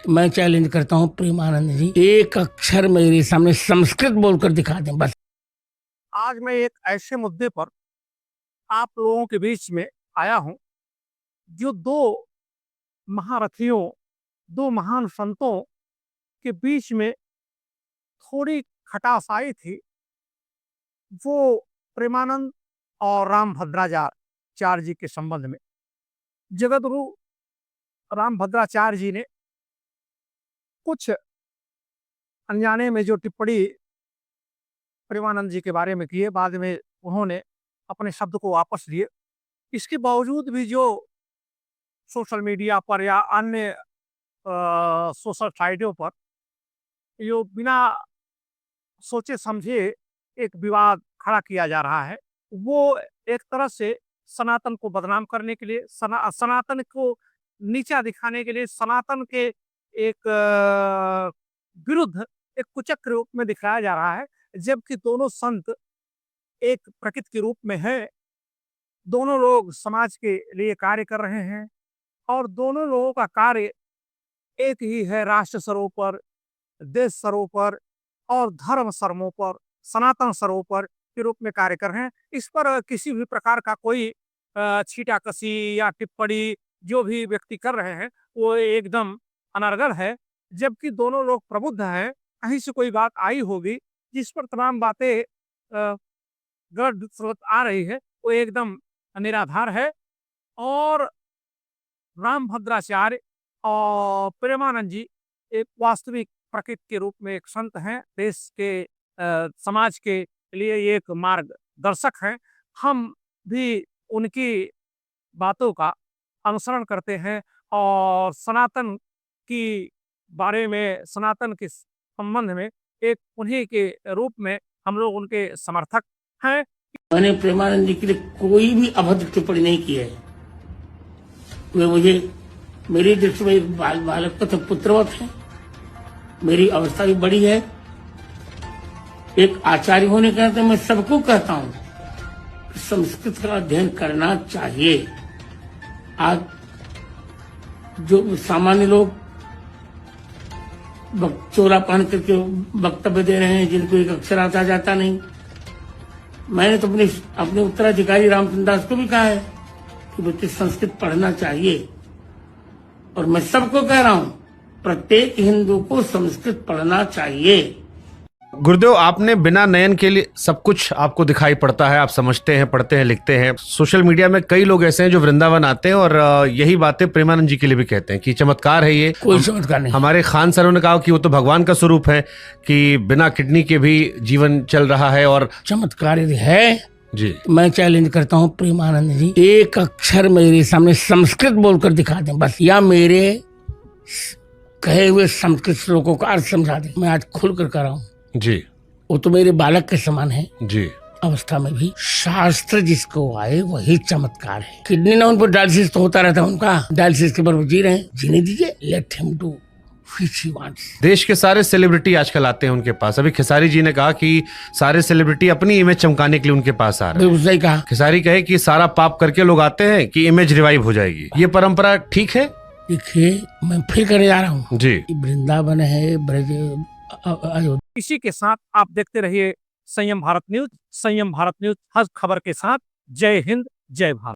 मैं चैलेंज करता हूँ प्रेमानंद जी, एक अक्षर मेरे सामने संस्कृत बोलकर दिखा दें बस। आज मैं एक ऐसे मुद्दे पर आप लोगों के बीच में आया हूं जो दो महारथियों, दो महान संतों के बीच में थोड़ी खटास आई थी। वो प्रेमानंद और रामभद्राचार्य जी के संबंध में। जगतगुरु रामभद्राचार्य जी ने कुछ अनजाने में जो टिप्पणी प्रेमानंद जी के बारे में की है, बाद में उन्होंने अपने शब्द को वापस लिए। इसके बावजूद भी जो सोशल मीडिया पर या अन्य सोशल साइटों पर जो बिना सोचे समझे एक विवाद खड़ा किया जा रहा है, वो एक तरह से सनातन को बदनाम करने के लिए, सनातन को नीचा दिखाने के लिए, सनातन के एक विरुद्ध एक कुचक्र रूप में दिखाया जा रहा है। जबकि दोनों संत एक प्रकृति के रूप में है, दोनों लोग समाज के लिए कार्य कर रहे हैं और दोनों लोगों का कार्य एक ही है, राष्ट्र स्तरों पर, देश स्तरों पर और धर्म स्तरों पर, सनातन स्तरों पर के रूप में कार्य कर रहे हैं। इस पर किसी भी प्रकार का कोई छीटाकशी या टिप्पणी जो भी व्यक्ति कर रहे हैं वो एकदम अनर्गल है। जबकि दोनों लोग प्रबुद्ध हैं, कहीं से कोई बात आई होगी जिस पर तमाम बातें गढ़ स्रोत आ रही है, वो एकदम निराधार है। और रामभद्राचार्य और प्रेमानंद जी एक वास्तविक प्रकृति के रूप में एक संत हैं, देश के समाज के लिए एक मार्गदर्शक हैं। हम भी उनकी बातों का अनुसरण करते हैं और सनातन की बारे में, सनातन के संबंध में एक उन्हीं के रूप में हम लोग उनके समर्थक हैं। मैंने प्रेमानंद जी के लिए कोई भी अभद्र टिप्पणी नहीं की है। वे मुझे, मेरी दृष्टि में एक बालक तथा पुत्रवत है। मेरी अवस्था भी बड़ी है। एक आचार्य होने के नाते मैं सबको कहता हूं कि संस्कृत का अध्ययन करना चाहिए। आज जो सामान्य लोग चोला पहन करके वक्तव्य दे रहे हैं, जिनको एक अक्षर आता जाता नहीं, मैंने तो अपने उत्तराधिकारी रामचंद्र दास को भी कहा है कि बच्चे संस्कृत पढ़ना चाहिए। और मैं सबको कह रहा हूं, प्रत्येक हिंदू को संस्कृत पढ़ना चाहिए। गुरुदेव, आपने बिना नयन के लिए सब कुछ आपको दिखाई पड़ता है, आप समझते हैं, पढ़ते हैं, लिखते हैं। सोशल मीडिया में कई लोग ऐसे हैं जो वृंदावन आते हैं और यही बातें प्रेमानंद जी के लिए भी कहते हैं कि चमत्कार है ये। कोई चमत्कार नहीं। हमारे खान सरों ने कहा कि वो तो भगवान का स्वरूप है, कि बिना किडनी के भी जीवन चल रहा है। और चमत्कार यदि है जी, मैं चैलेंज करता हूँ प्रेमानंद जी, एक अक्षर मेरे सामने संस्कृत बोलकर दिखा दें बस, या मेरे कहे हुए संस्कृत श्लोकों का अर्थ समझा दें। मैं आज खुल कर रहा हूँ जी। वो तो मेरे बालक के समान है जी। अवस्था में भी। शास्त्र जिसको आए वही चमत्कार है। किडनी ना, उन पर डायलिसिस तो होता रहता है उनका, डायलिसिस के पर जी रहे हैं, जीने दीजिए, let him do which he wants. देश के सारे सेलिब्रिटी आजकल आते हैं उनके पास। अभी खेसारी जी ने कहा कि सारे सेलिब्रिटी अपनी इमेज चमकाने के लिए उनके पास आ रहे हैं। सही कहा। खेसारी कहे कि सारा पाप करके लोग आते हैं कि इमेज रिवाइव हो जाएगी। ये परंपरा ठीक है? देखिए, मैं फिर करने जा रहा हूँ जी। वृंदावन है, ब्रज, अयोध्या। इसी के साथ आप देखते रहिए संयम भारत न्यूज। संयम भारत न्यूज हर खबर के साथ। जय हिंद, जय भारत।